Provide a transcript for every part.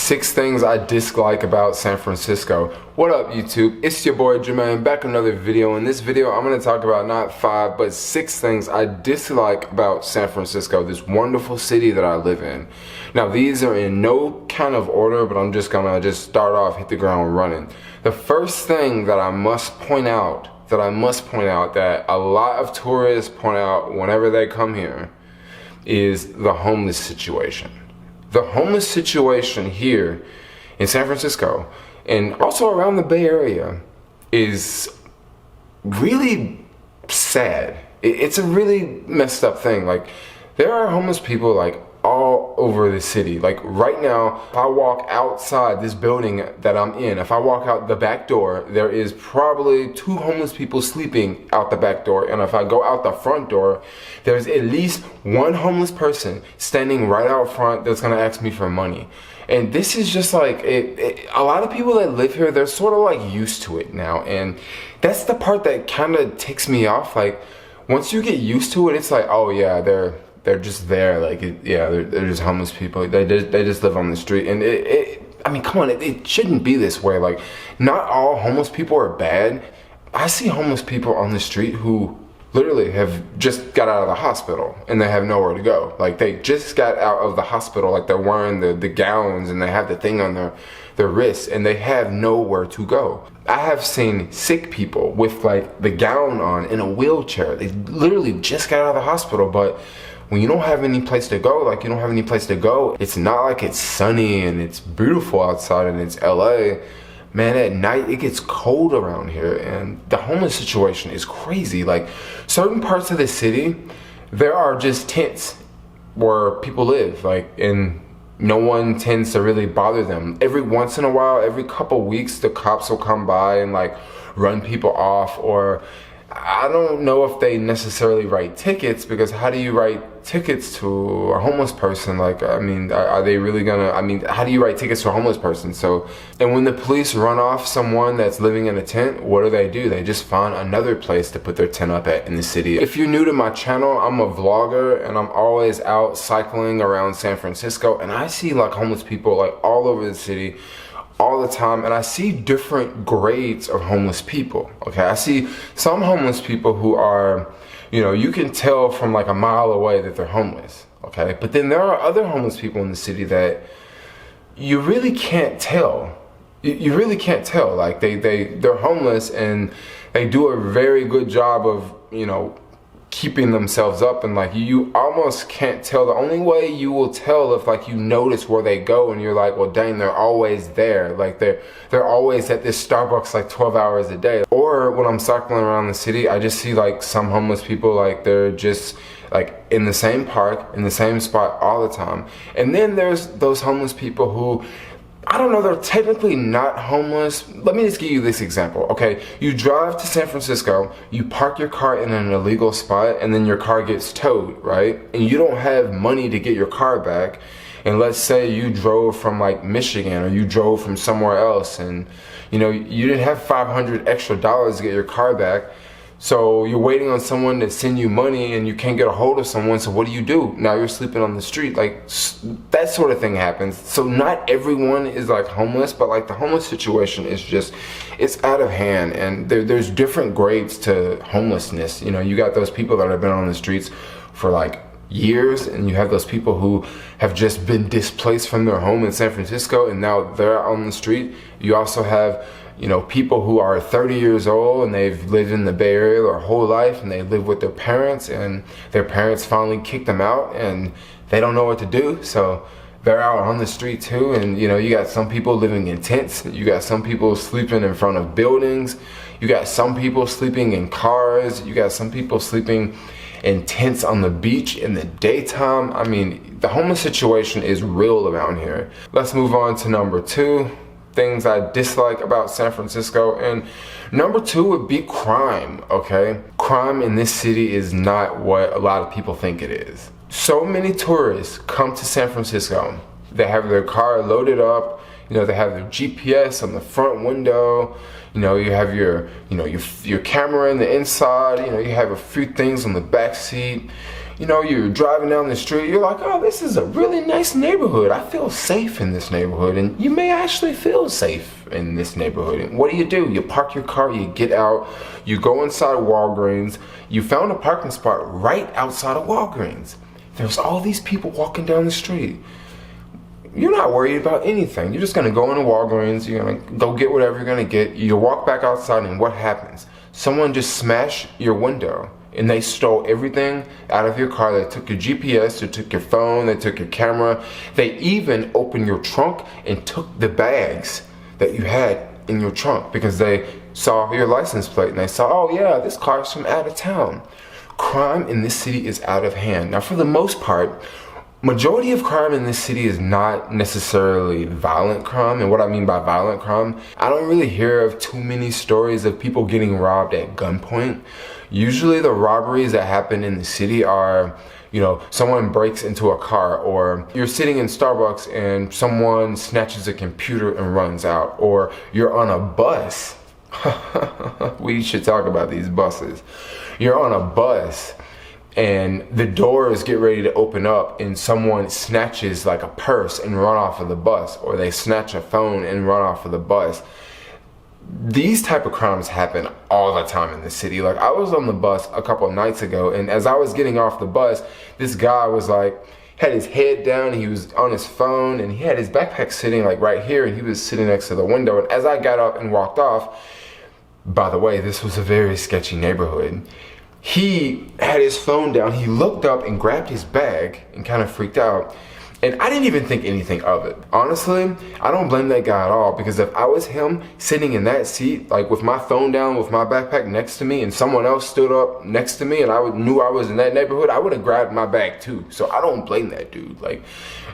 6 things I dislike about San Francisco. What up, YouTube? It's your boy Jermaine, back with another video. In this video, I'm going to talk about not 5, but 6 things I dislike about San Francisco, this wonderful city that I live in. Now, these are in no kind of order, but I'm just going to start off, hit the ground running. The first thing that I must point out, that a lot of tourists point out whenever they come here, is the homeless situation. The homeless situation here in San Francisco and also around the Bay Area is really sad. It's a really messed up thing. Like, there are homeless people like all over the city. Like right now, if I walk outside this building that I'm in, if I walk out the back door, there is probably 2 homeless people sleeping out the back door. And if I go out the front door, there's at least 1 homeless person standing right out front that's gonna ask me for money. And this is just like, a lot of people that live here, they're sort of like used to it now. And that's the part that kind of ticks me off. Like, once you get used to it, it's like, oh yeah, they're just there, like, they're just homeless people. They just live on the street, and I mean, come on, it shouldn't be this way. Like, not all homeless people are bad. I see homeless people on the street who literally have just got out of the hospital and they have nowhere to go. Like, they just got out of the hospital, like they're wearing the gowns and they have the thing on their wrists and they have nowhere to go. I have seen sick people with like the gown on in a wheelchair. They literally just got out of the hospital, but when you don't have any place to go, it's not like it's sunny and it's beautiful outside and it's LA. Man, at night it gets cold around here and the homeless situation is crazy. Like, certain parts of the city, there are just tents where people live, like, and no one tends to really bother them. Every once in a while, every couple weeks, the cops will come by and like run people off, or I don't know if they necessarily write tickets, because how do you write tickets to a homeless person? Like, I mean, are they really gonna, I mean, how do you write tickets to a homeless person? So, and when the police run off someone that's living in a tent, what do? They just find another place to put their tent up at in the city. If you're new to my channel, I'm a vlogger and I'm always out cycling around San Francisco, and I see like homeless people like all over the city all the time, and I see different grades of homeless people. Okay, I see some homeless people who are, you know, you can tell from like a mile away that they're homeless. Okay, but then there are other homeless people in the city that you really can't tell. You really can't tell. Like, they're homeless and they do a very good job of, you know, keeping themselves up, and like you almost can't tell. The only way you will tell if like you notice where they go and you're like, well dang, they're always there. Like, they're always at this Starbucks like 12 hours a day. Or when I'm cycling around the city, I just see like some homeless people, like they're just like in the same park, in the same spot all the time. And then there's those homeless people who, I don't know, they're technically not homeless. Let me just give you this example, okay? You drive to San Francisco, you park your car in an illegal spot, and then your car gets towed, right? And you don't have money to get your car back. And let's say you drove from like Michigan, or you drove from somewhere else, and you know, you didn't have $500 extra to get your car back. So you're waiting on someone to send you money and you can't get a hold of someone, so what do? Now you're sleeping on the street. Like, that sort of thing happens. So not everyone is like homeless, but like the homeless situation is just, it's out of hand, and there's different grades to homelessness. You know, you got those people that have been on the streets for like years, and you have those people who have just been displaced from their home in San Francisco and now they're on the street. You also have, you know, people who are 30 years old and they've lived in the Bay Area their whole life, and they live with their parents, and their parents finally kicked them out and they don't know what to do, so they're out on the street too. And you know, you got some people living in tents, you got some people sleeping in front of buildings, you got some people sleeping in cars, you got some people sleeping in tents on the beach in the daytime. I mean, the homeless situation is real around here. Let's move on to number 2. Things I dislike about San Francisco, and number 2 would be crime. Okay, crime in this city is not what a lot of people think it is. So many tourists come to San Francisco, they have their car loaded up, you know, they have their GPS on the front window, you know, you have your camera in the inside, you know, you have a few things on the back seat. you know, you're driving down the street, you're like, oh, this is a really nice neighborhood. I feel safe in this neighborhood. And you may actually feel safe in this neighborhood. And what do? You park your car, you get out, you go inside of Walgreens, you found a parking spot right outside of Walgreens. There's all these people walking down the street. You're not worried about anything. You're just gonna go into Walgreens, you're gonna go get whatever you're gonna get. You walk back outside and what happens? Someone just smashed your window and they stole everything out of your car. They took your GPS, they took your phone, they took your camera. They even opened your trunk and took the bags that you had in your trunk because they saw your license plate and they saw, oh yeah, this car's from out of town. Crime in this city is out of hand. Now for the most part, majority of crime in this city is not necessarily violent crime. And what I mean by violent crime, I don't really hear of too many stories of people getting robbed at gunpoint. Usually the robberies that happen in the city are, you know, someone breaks into a car, or you're sitting in Starbucks and someone snatches a computer and runs out, or you're on a bus. We should talk about these buses. You're on a bus and the doors get ready to open up and someone snatches like a purse and run off of the bus, or they snatch a phone and run off of the bus. These type of crimes happen all the time in the city. Like I was on the bus a couple of nights ago, and as I was getting off the bus, this guy was like, had his head down, he was on his phone, and he had his backpack sitting like right here, and he was sitting next to the window. And as I got up and walked off, by the way, this was a very sketchy neighborhood. He had his phone down, he looked up and grabbed his bag and kind of freaked out. And I didn't even think anything of it. Honestly, I don't blame that guy at all, because if I was him sitting in that seat, like with my phone down, with my backpack next to me, and someone else stood up next to me and knew I was in that neighborhood, I would have grabbed my bag too. So I don't blame that dude. Like,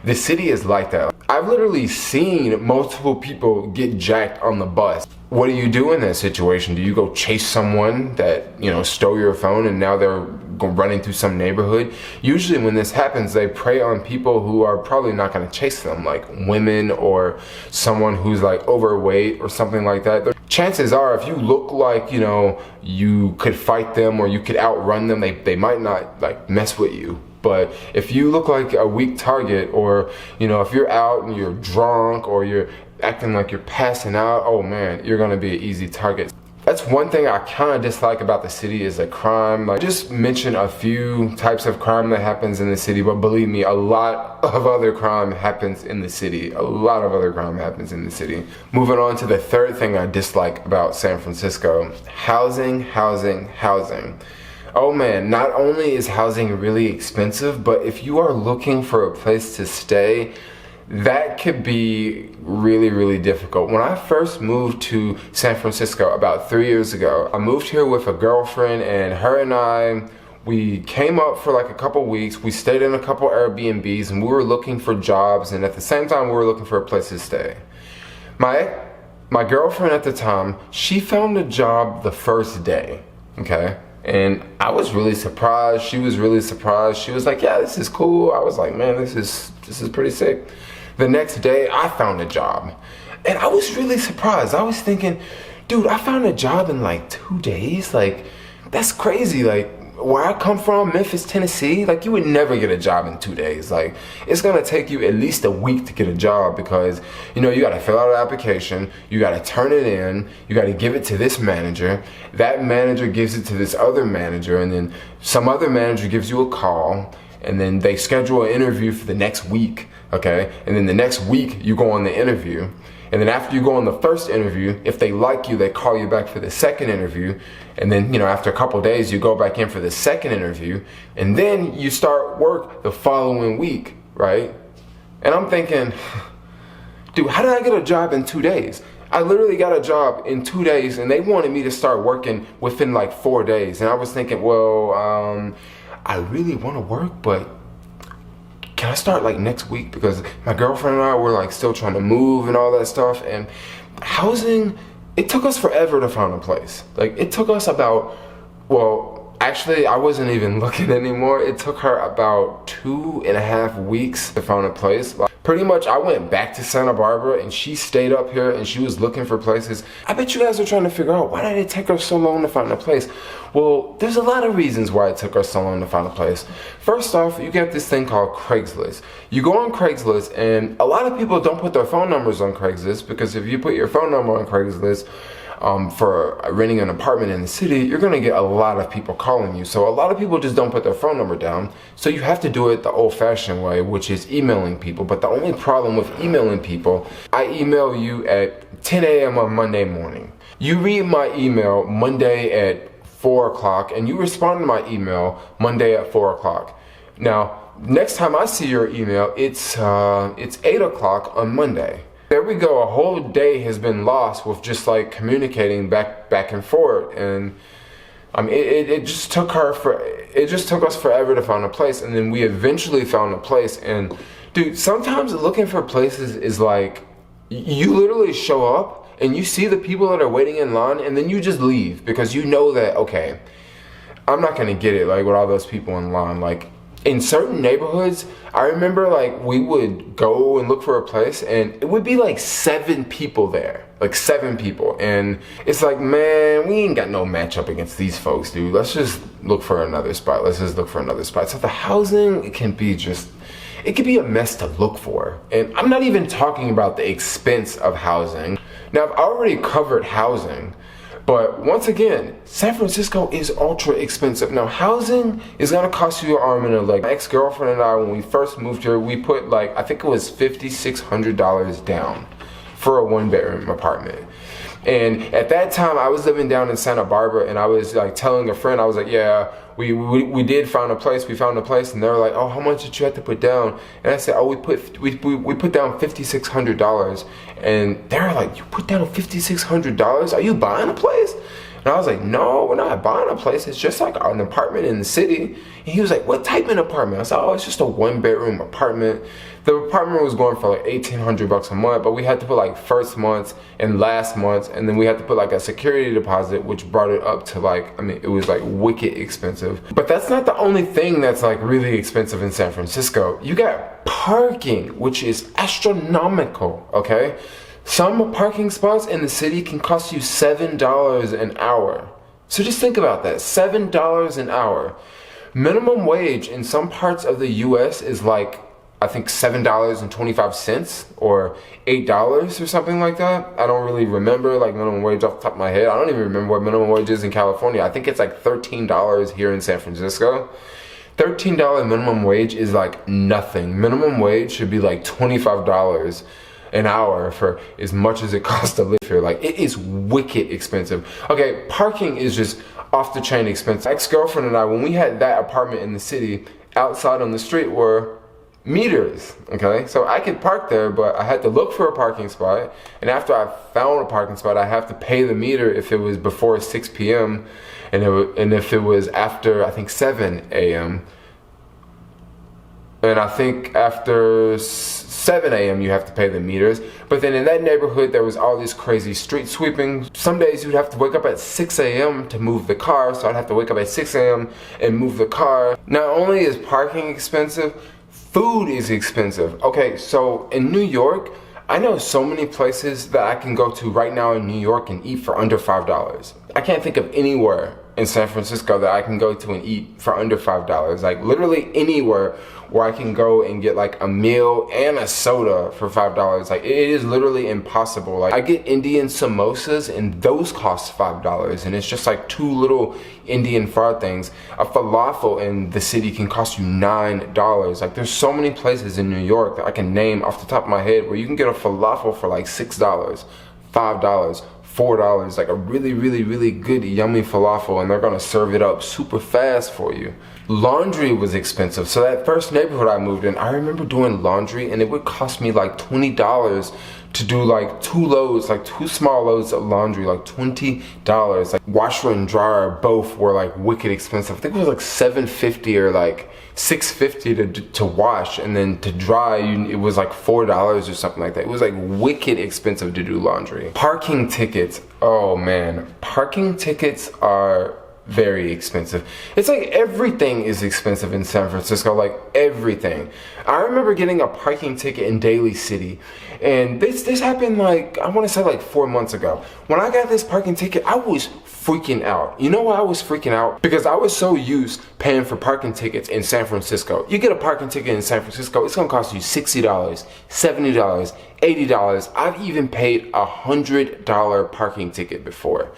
the city is like that. I've literally seen multiple people get jacked on the bus. What do you do in that situation? Do you go chase someone that, you know, stole your phone and now they're running through some neighborhood? Usually when this happens, they prey on people who are probably not going to chase them, like women or someone who's like overweight or something like that. Chances are, if you look like, you know, you could fight them or you could outrun them, they might not like mess with you. But if you look like a weak target, or, you know, if you're out and you're drunk or you're acting like you're passing out, oh man, you're gonna be an easy target. That's one thing I kind of dislike about the city, is the crime. Like, just mention a few types of crime that happens in the city, but believe me, a lot of other crime happens in the city. A lot of other crime happens in the city. Moving on to the third thing I dislike about San Francisco: housing, housing, housing. Oh man, not only is housing really expensive, but if you are looking for a place to stay, that could be really, really difficult. When I first moved to San Francisco about 3 years ago, I moved here with a girlfriend, and her and I, we came up for like a couple weeks. We stayed in a couple Airbnbs, and we were looking for jobs, and at the same time we were looking for a place to stay. My girlfriend at the time, she found a job the first day, okay? And I was really surprised. She was really surprised. She was like, yeah, this is cool. I was like, man, this is pretty sick. The next day, I found a job. And I was really surprised. I was thinking, dude, I found a job in like 2 days? Like, that's crazy. Like, where I come from, Memphis, Tennessee, like, you would never get a job in 2 days. Like, it's gonna take you at least a week to get a job, because, you know, you gotta fill out an application, you gotta turn it in, you gotta give it to this manager, that manager gives it to this other manager, and then some other manager gives you a call, and then they schedule an interview for the next week, okay? And then the next week, you go on the interview. And then after you go on the first interview, if they like you, they call you back for the second interview. And then, you know, after a couple days, you go back in for the second interview. And then you start work the following week, right? And I'm thinking, dude, how did I get a job in 2 days? I literally got a job in 2 days, and they wanted me to start working within like 4 days. And I was thinking, well, I really want to work, but can I start like next week? Because my girlfriend and I were like still trying to move and all that stuff. And housing, it took us forever to find a place. Like, it took us about, well, actually I wasn't even looking anymore. It took her about 2.5 weeks to find a place. Like, Pretty much I went back to Santa Barbara and she stayed up here and she was looking for places. I bet you guys are trying to figure out, why did it take her so long to find a place? Well, there's a lot of reasons why it took her so long to find a place. First off, you get this thing called Craigslist. You go on Craigslist, and a lot of people don't put their phone numbers on Craigslist, because if you put your phone number on Craigslist for renting an apartment in the city, you're gonna get a lot of people calling you. So a lot of people just don't put their phone number down. So you have to do it the old-fashioned way, which is emailing people. But the only problem with emailing people, I email you at 10 a.m. on Monday morning. You read my email Monday at 4 o'clock, and you respond to my email Monday at 4 o'clock. Now, next time I see your email, it's 8 o'clock on Monday. There we go, a whole day has been lost with just like communicating back and forth. And I mean, it just took us forever to find a place, and then we eventually found a place. And dude, sometimes looking for places is like, you literally show up and you see the people that are waiting in line, and then you just leave, because you know that, okay, I'm not gonna get it like with all those people in line. Like in certain neighborhoods, I remember like we would go and look for a place and it would be like 7 people there, like 7 people. And it's like, man, we ain't got no matchup against these folks, dude. Let's just look for another spot. So the housing, it can be a mess to look for. And I'm not even talking about the expense of housing. Now, I've already covered housing, but once again, San Francisco is ultra expensive. Now, housing is gonna cost you your arm and a leg. My ex-girlfriend and I, when we first moved here, we put like, I think it was $5,600 down for a 1-bedroom apartment. And at that time, I was living down in Santa Barbara, and I was like telling a friend, I was like, yeah, we did find a place. We found a place, and they were like, oh, how much did you have to put down? And I said, oh, we put down $5,600. And they were like, you put down $5,600? Are you buying a place? And I was like, no, we're not buying a place. It's just like an apartment in the city. And he was like, what type of apartment? I said, oh, it's just a 1-bedroom apartment. The apartment was going for like $1,800 a month, but we had to put like first month's and last month's, and then we had to put like a security deposit, which brought it up to like, I mean, it was like wicked expensive. But that's not the only thing that's like really expensive in San Francisco. You got parking, which is astronomical, okay? Some parking spots in the city can cost you $7 an hour. So just think about that, $7 an hour. Minimum wage in some parts of the US is like, I think $7.25 or $8 or something like that. I don't really remember like minimum wage off the top of my head. I don't even remember what minimum wage is in California. I think it's like $13 here in San Francisco. $13 minimum wage is like nothing. Minimum wage should be like $25 an hour for as much as it costs to live here. Like, it is wicked expensive. Okay, parking is just off the chain expensive. Ex-girlfriend and I, when we had that apartment in the city, outside on the street were meters, okay? So I could park there, but I had to look for a parking spot, and after I found a parking spot, I have to pay the meter if it was before 6 p.m. and if it was after, I think, 7 a.m. And I think after 7 a.m. you have to pay the meters. But then in that neighborhood, there was all this crazy street sweeping. Some days you'd have to wake up at 6 a.m. to move the car, so I'd have to wake up at 6 a.m. and move the car. Not only is parking expensive, food is expensive. Okay, so in New York, I know so many places that I can go to right now in New York and eat for under $5. I can't think of anywhere in San Francisco that I can go to and eat for under $5. Like, literally anywhere where I can go and get like a meal and a soda for $5. Like, it is literally impossible. Like, I get Indian samosas and those cost $5, and it's just like 2 little Indian fried things. A falafel in the city can cost you $9. Like, there's so many places in New York that I can name off the top of my head where you can get a falafel for like $6, $5, $4, like a really, really, really good yummy falafel, and they're gonna serve it up super fast for you. Laundry was expensive. So that first neighborhood I moved in, I remember doing laundry, and it would cost me like $20 to do like 2 loads, like 2 small loads of laundry, like $20. Like, washer and dryer both were like wicked expensive. I think it was like $7.50 or like $6.50 to wash, and then to dry it was like $4 or something like that. It was like wicked expensive to do laundry. Parking tickets, oh man, parking tickets are very expensive. It's like everything is expensive in San Francisco, like everything. I remember getting a parking ticket in Daly City, and this happened like, I want to say like 4 months ago. When I got this parking ticket, I was freaking out. You know why I was freaking out? Because I was so used paying for parking tickets in San Francisco. You get a parking ticket in San Francisco, it's gonna cost you $60, $70, $80. I've even paid $100 parking ticket before.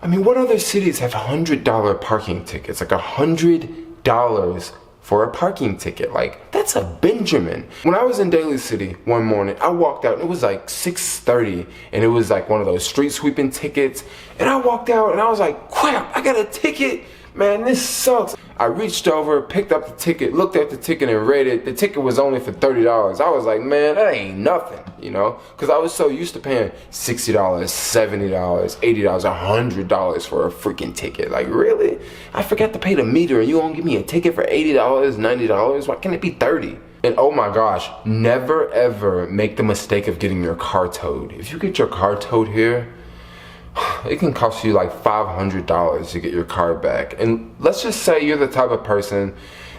I mean, what other cities have $100 parking tickets? Like $100 for a parking ticket. Like, that's a Benjamin. When I was in Daly City one morning, I walked out and it was like 6:30, and it was like one of those street sweeping tickets. And I walked out and I was like, crap, I got a ticket. Man, this sucks. I reached over, picked up the ticket, looked at the ticket and read it. The ticket was only for $30. I was like, man, that ain't nothing, you know? Because I was so used to paying $60, $70, $80, $100 for a freaking ticket. Like, really? I forgot to pay the meter and you gonna give me a ticket for $80, $90? Why can't it be $30? And oh my gosh, never ever make the mistake of getting your car towed. If you get your car towed here, it can cost you like $500 to get your car back. And let's just say you're the type of person,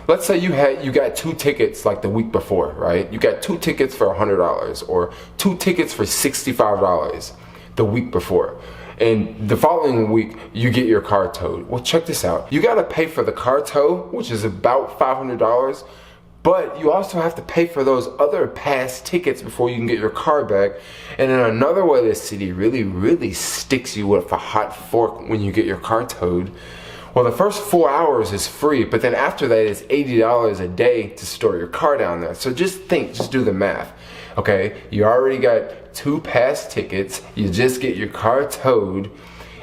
let's say you got 2 tickets like the week before, right? You got 2 tickets for $100 or 2 tickets for $65 the week before. And the following week, you get your car towed. Well, check this out. You gotta pay for the car tow, which is about $500, but you also have to pay for those other past tickets before you can get your car back. And then another way this city really sticks you with a hot fork when you get your car towed. Well, the first 4 hours is free, but then after that it's $80 a day to store your car down there. So just do the math. Okay, you already got 2 past tickets, you just get your car towed,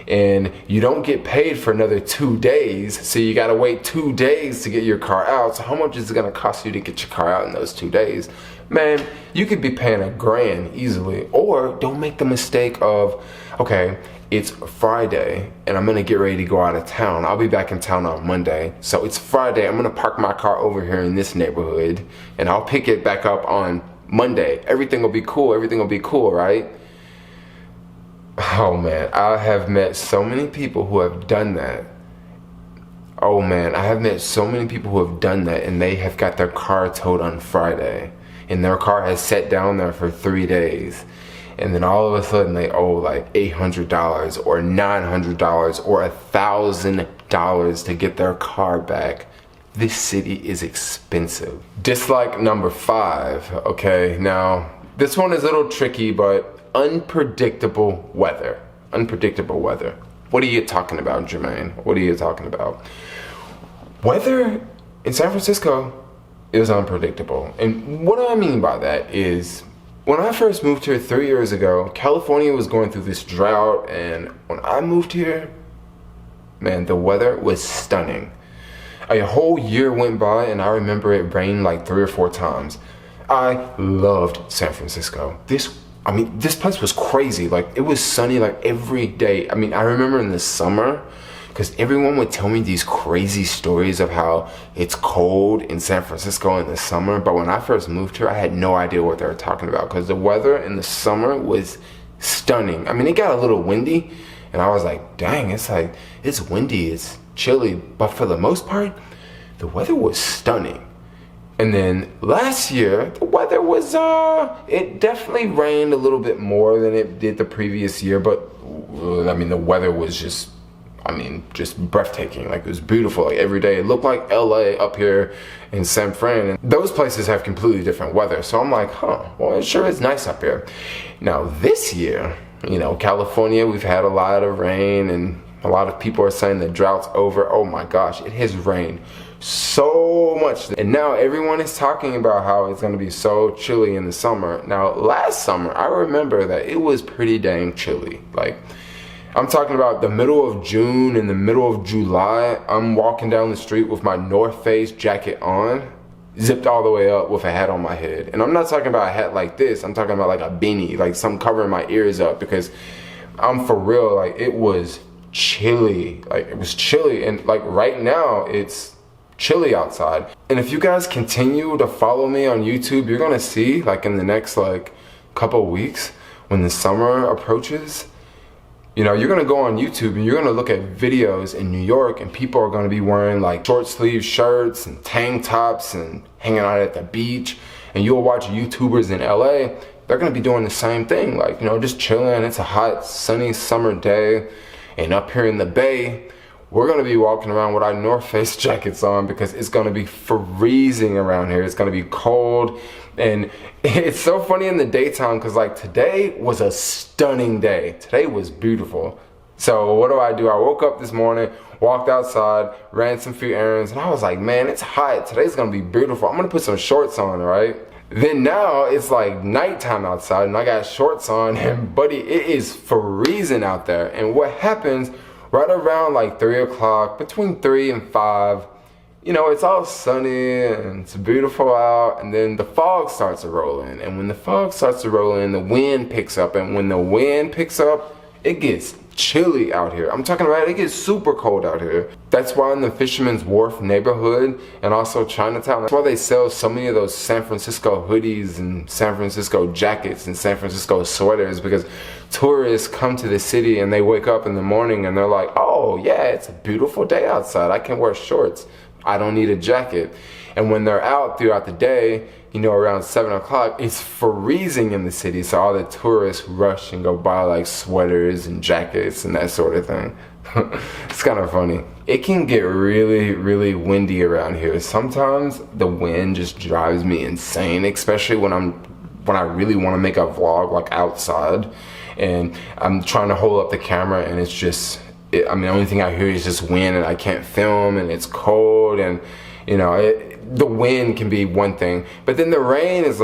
and you don't get paid for another 2 days, so you gotta wait 2 days to get your car out. So how much is it gonna cost you to get your car out in those 2 days? Man, you could be paying $1,000 easily. Or don't make the mistake of, okay, it's Friday and I'm gonna get ready to go out of town. I'll be back in town on Monday. So it's Friday, I'm gonna park my car over here in this neighborhood and I'll pick it back up on Monday. Everything will be cool, right? Oh man, I have met so many people who have done that. Oh man, I have met so many people who have done that, and they have got their car towed on Friday and their car has sat down there for 3 days, and then all of a sudden they owe like $800 or $900 or $1,000 to get their car back. This city is expensive. Dislike number 5, okay? Now, this one is a little tricky, but unpredictable weather. Unpredictable weather. What are you talking about, Jermaine? What are you talking about? Weather in San Francisco is unpredictable. And what I mean by that is, when I first moved here 3 years ago, California was going through this drought, and when I moved here, man, the weather was stunning. A whole year went by and I remember it rained like 3 or 4 times. I loved San Francisco. This place was crazy. Like, it was sunny like every day. I mean, I remember in the summer, because everyone would tell me these crazy stories of how it's cold in San Francisco in the summer. But when I first moved here, I had no idea what they were talking about, because the weather in the summer was stunning. I mean, it got a little windy, and I was like, dang, it's windy, it's chilly. But for the most part, the weather was stunning. And then last year, the weather was, it definitely rained a little bit more than it did the previous year, but I mean, the weather was just breathtaking. Like, it was beautiful. Like, every day it looked like LA up here in San Fran, and those places have completely different weather. So I'm like, well, it sure is nice up here. Now this year, you know, California, we've had a lot of rain, and a lot of people are saying the drought's over. Oh my gosh, it has rained so much, and now everyone is talking about how it's going to be so chilly in the summer. Now, last summer, I remember that it was pretty dang chilly. Like, I'm talking about the middle of June and the middle of July. I'm walking down the street with my North Face jacket on, zipped all the way up, with a hat on my head. And I'm not talking about a hat like this. I'm talking about like a beanie, like some covering my ears up, because I'm for real. Like, it was chilly. Like, it was chilly, and like right now it's chilly outside. And if you guys continue to follow me on YouTube, you're gonna see, like, in the next like couple weeks, when the summer approaches, You know, you're gonna go on YouTube and you're gonna look at videos in New York and people are gonna be wearing like short sleeve shirts and tank tops and hanging out at the beach. And you'll watch YouTubers in LA, they're gonna be doing the same thing. Like, you know, just chilling, it's a hot, sunny summer day. And up here in the Bay, we're gonna be walking around with our North Face jackets on because it's gonna be freezing around here. It's gonna be cold. And it's so funny in the daytime because like today was a stunning day. Today was beautiful. So what do? I woke up this morning, walked outside, ran some few errands, and I was like, man, it's hot. Today's gonna be beautiful. I'm gonna put some shorts on, right? Then now it's like nighttime outside and I got shorts on and buddy, it is freezing out there. And what happens right around like 3 o'clock, between 3 and 5, you know, it's all sunny and it's beautiful out, and then the fog starts to roll in. And when the fog starts to roll in, the wind picks up. And when the wind picks up, it gets chilly out here. I'm talking about it gets super cold out here. That's why in the Fisherman's Wharf neighborhood and also Chinatown, that's why they sell so many of those San Francisco hoodies and San Francisco jackets and San Francisco sweaters, because tourists come to the city and they wake up in the morning and they're like, oh yeah, it's a beautiful day outside. I can wear shorts. I don't need a jacket. And when they're out throughout the day, you know, around 7 o'clock, it's freezing in the city. So all the tourists rush and go buy like sweaters and jackets and that sort of thing. It's kind of funny. It can get really, really windy around here. Sometimes the wind just drives me insane, especially when I really want to make a vlog like outside and I'm trying to hold up the camera and it's just, the only thing I hear is just wind and I can't film and it's cold and, you know, the wind can be one thing, but then the rain is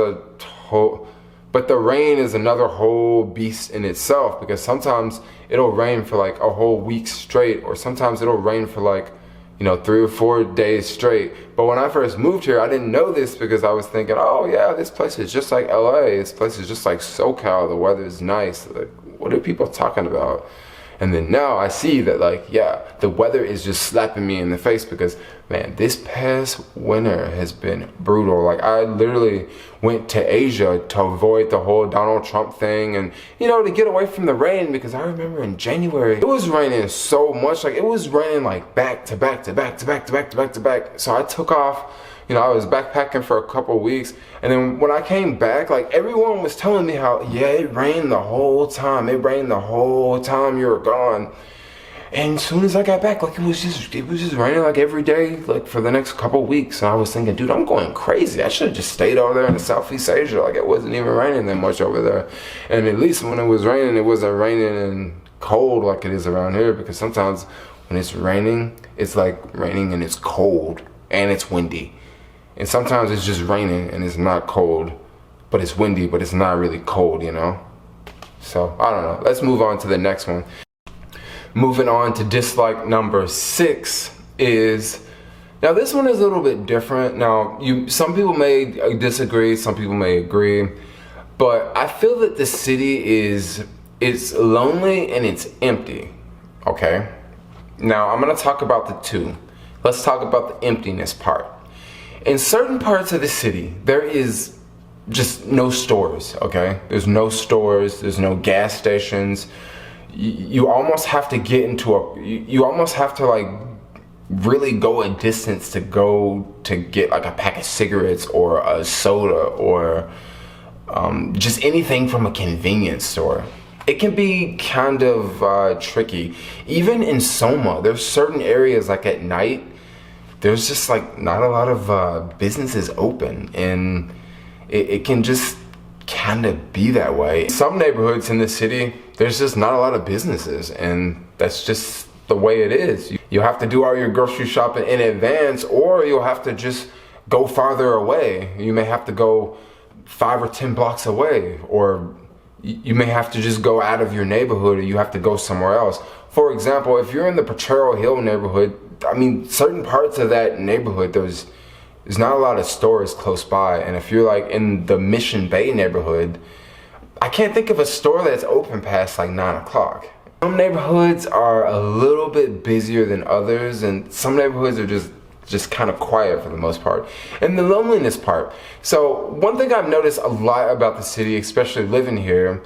another whole beast in itself, because sometimes it'll rain for like a whole week straight, or sometimes it'll rain for like, you know, 3 or 4 days straight. But when I first moved here, I didn't know this because I was thinking, oh yeah, this place is just like LA, this place is just like SoCal, the weather is nice. Like, what are people talking about? And then now I see that, like, yeah, the weather is just slapping me in the face because, man, this past winter has been brutal. Like, I literally went to Asia to avoid the whole Donald Trump thing and, you know, to get away from the rain, because I remember in January, it was raining so much. Like, it was raining like back to back to back to back to back to back to back. So I took off. You know, I was backpacking for a couple of weeks, and then when I came back, like, everyone was telling me how, yeah, it rained the whole time. It rained the whole time you were gone. And as soon as I got back, like, it was just raining like every day, like for the next couple of weeks. And I was thinking, dude, I'm going crazy. I should have just stayed over there in Southeast Asia. Like, it wasn't even raining that much over there. And at least when it was raining, it wasn't raining and cold like it is around here, because sometimes when it's raining, it's like raining and it's cold and it's windy. And sometimes it's just raining and it's not cold, but it's windy, but it's not really cold, you know? So, I don't know. Let's move on to the next one. Moving on to dislike number 6 is, now this one is a little bit different. Now, some people may disagree, some people may agree, but I feel that the city it's lonely and it's empty, okay? Now, I'm gonna talk about the two. Let's talk about the emptiness part. In certain parts of the city, there is just no stores, okay? There's no stores, there's no gas stations. You almost have to get into you almost have to like really go a distance to go to get like a pack of cigarettes or a soda or just anything from a convenience store. It can be kind of tricky. Even in Soma, there's certain areas like at night, there's just like not a lot of businesses open, and it can just kind of be that way. Some neighborhoods in the city, there's just not a lot of businesses, and that's just the way it is. You have to do all your grocery shopping in advance, or you'll have to just go farther away. You may have to go 5 or 10 blocks away, or you may have to just go out of your neighborhood, or you have to go somewhere else. For example, if you're in the Potrero Hill neighborhood, I mean, certain parts of that neighborhood, there's not a lot of stores close by. And if you're like in the Mission Bay neighborhood, I can't think of a store that's open past like 9 o'clock. Some neighborhoods are a little bit busier than others, and some neighborhoods are just kind of quiet for the most part. And the loneliness part. So one thing I've noticed a lot about the city, especially living here,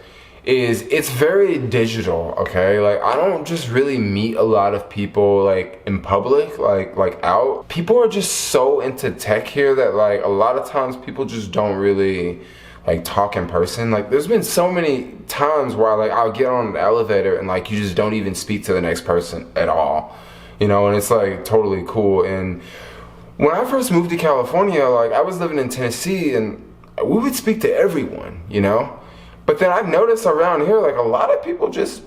is it's very digital, okay? Like, I don't just really meet a lot of people like in public, like out. People are just so into tech here that like a lot of times people just don't really like talk in person. Like, there's been so many times where like I'll get on the elevator and like you just don't even speak to the next person at all, you know, and it's like totally cool. And when I first moved to California, like I was living in Tennessee and we would speak to everyone, you know? But then I've noticed around here, like a lot of people just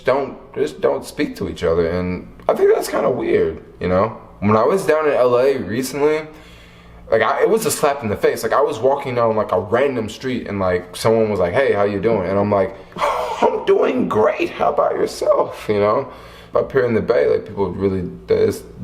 don't speak to each other, and I think that's kind of weird, you know. When I was down in LA recently, like it was a slap in the face. Like I was walking down like a random street, and like someone was like, "Hey, how you doing?" And I'm like, "Oh, I'm doing great. How about yourself?" You know. Up here in the Bay, like people really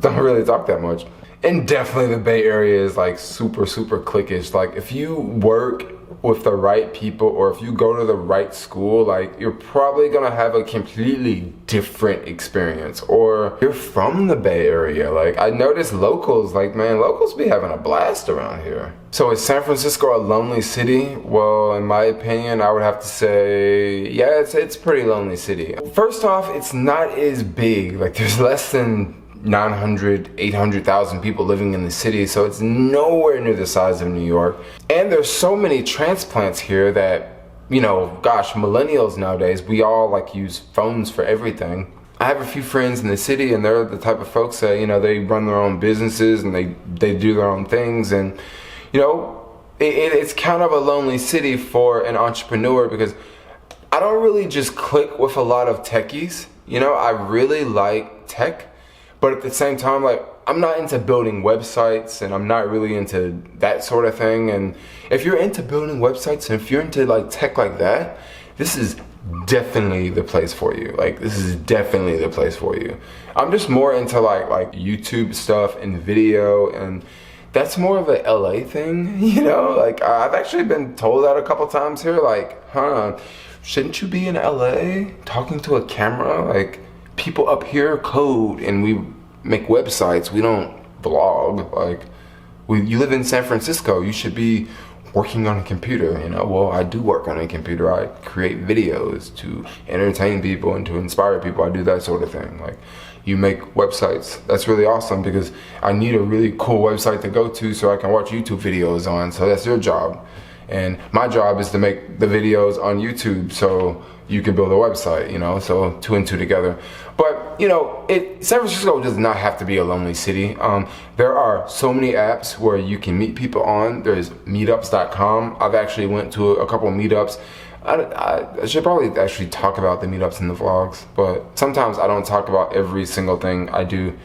don't really talk that much. And definitely the Bay Area is like super cliquish. Like if you work with the right people or if you go to the right school, like you're probably gonna have a completely different experience. Or you're from the Bay Area. Like I noticed locals, like man, locals be having a blast around here. So is San Francisco a lonely city? Well, in my opinion, I would have to say, yeah, it's a pretty lonely city. First off, it's not as big. Like there's less than 900, 800,000 people living in the city, so it's nowhere near the size of New York. And there's so many transplants here that, you know, gosh, millennials nowadays, we all like use phones for everything. I have a few friends in the city and they're the type of folks that, you know, they run their own businesses and they do their own things, and, you know, it's kind of a lonely city for an entrepreneur because I don't really just click with a lot of techies. You know, I really like tech, but at the same time, like, I'm not into building websites and I'm not really into that sort of thing. And if you're into building websites and if you're into like tech like that, this is definitely the place for you. Like, this is definitely the place for you. I'm just more into like YouTube stuff and video, and that's more of a LA thing, you know? Like, I've actually been told that a couple times here, like, shouldn't you be in LA talking to a camera? Like, people up here code and we make websites, we don't vlog. Like, you live in San Francisco, you should be working on a computer, you know? Well, I do work on a computer. I create videos to entertain people and to inspire people. I do that sort of thing. Like, you make websites. That's really awesome because I need a really cool website to go to so I can watch YouTube videos on. So that's your job. And my job is to make the videos on YouTube so you can build a website, you know, so 2 and 2 together. But, you know, San Francisco does not have to be a lonely city. There are so many apps where you can meet people on. There's meetups.com. I've actually went to a couple of meetups. I should probably actually talk about the meetups in the vlogs, but sometimes I don't talk about every single thing I do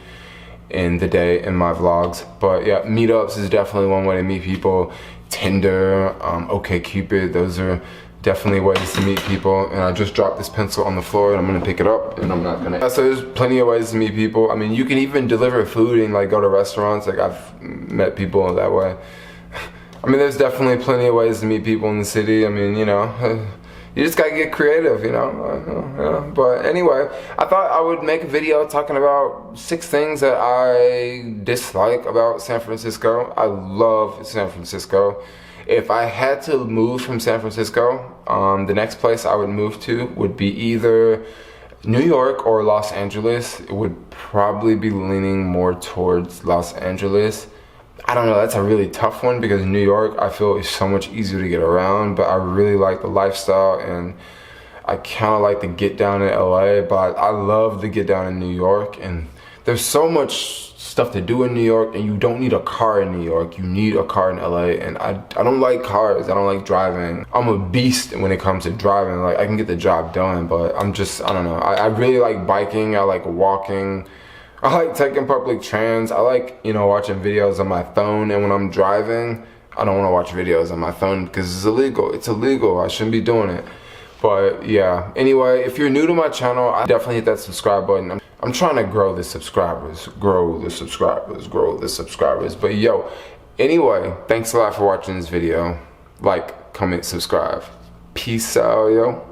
in the day in my vlogs. But yeah, meetups is definitely one way to meet people. Tinder, OkCupid, those are definitely ways to meet people. And I just dropped this pencil on the floor and I'm gonna pick it up and I'm not gonna. So there's plenty of ways to meet people. I mean, you can even deliver food and like go to restaurants. Like, I've met people that way. I mean, there's definitely plenty of ways to meet people in the city. I mean, you know, you just gotta get creative, you know? But anyway, I thought I would make a video talking about 6 things that I dislike about San Francisco. I love San Francisco. If I had to move from San Francisco, the next place I would move to would be either New York or Los Angeles. It would probably be leaning more towards Los Angeles. I don't know, that's a really tough one because New York, I feel, is so much easier to get around, but I really like the lifestyle and I kind of like to get down in LA, but I love to get down in New York. And there's so much stuff to do in New York, and you don't need a car in New York, you need a car in LA. And I don't like cars, I don't like driving. I'm a beast when it comes to driving. Like, I can get the job done, but I don't know. I really like biking, I like walking. I like taking public trans. I like, you know, watching videos on my phone. And when I'm driving, I don't want to watch videos on my phone because it's illegal. It's illegal. I shouldn't be doing it. But yeah, anyway, if you're new to my channel, I definitely hit that subscribe button. I'm trying to grow the subscribers, grow the subscribers. But yo, anyway, thanks a lot for watching this video. Like, comment, subscribe. Peace out, yo.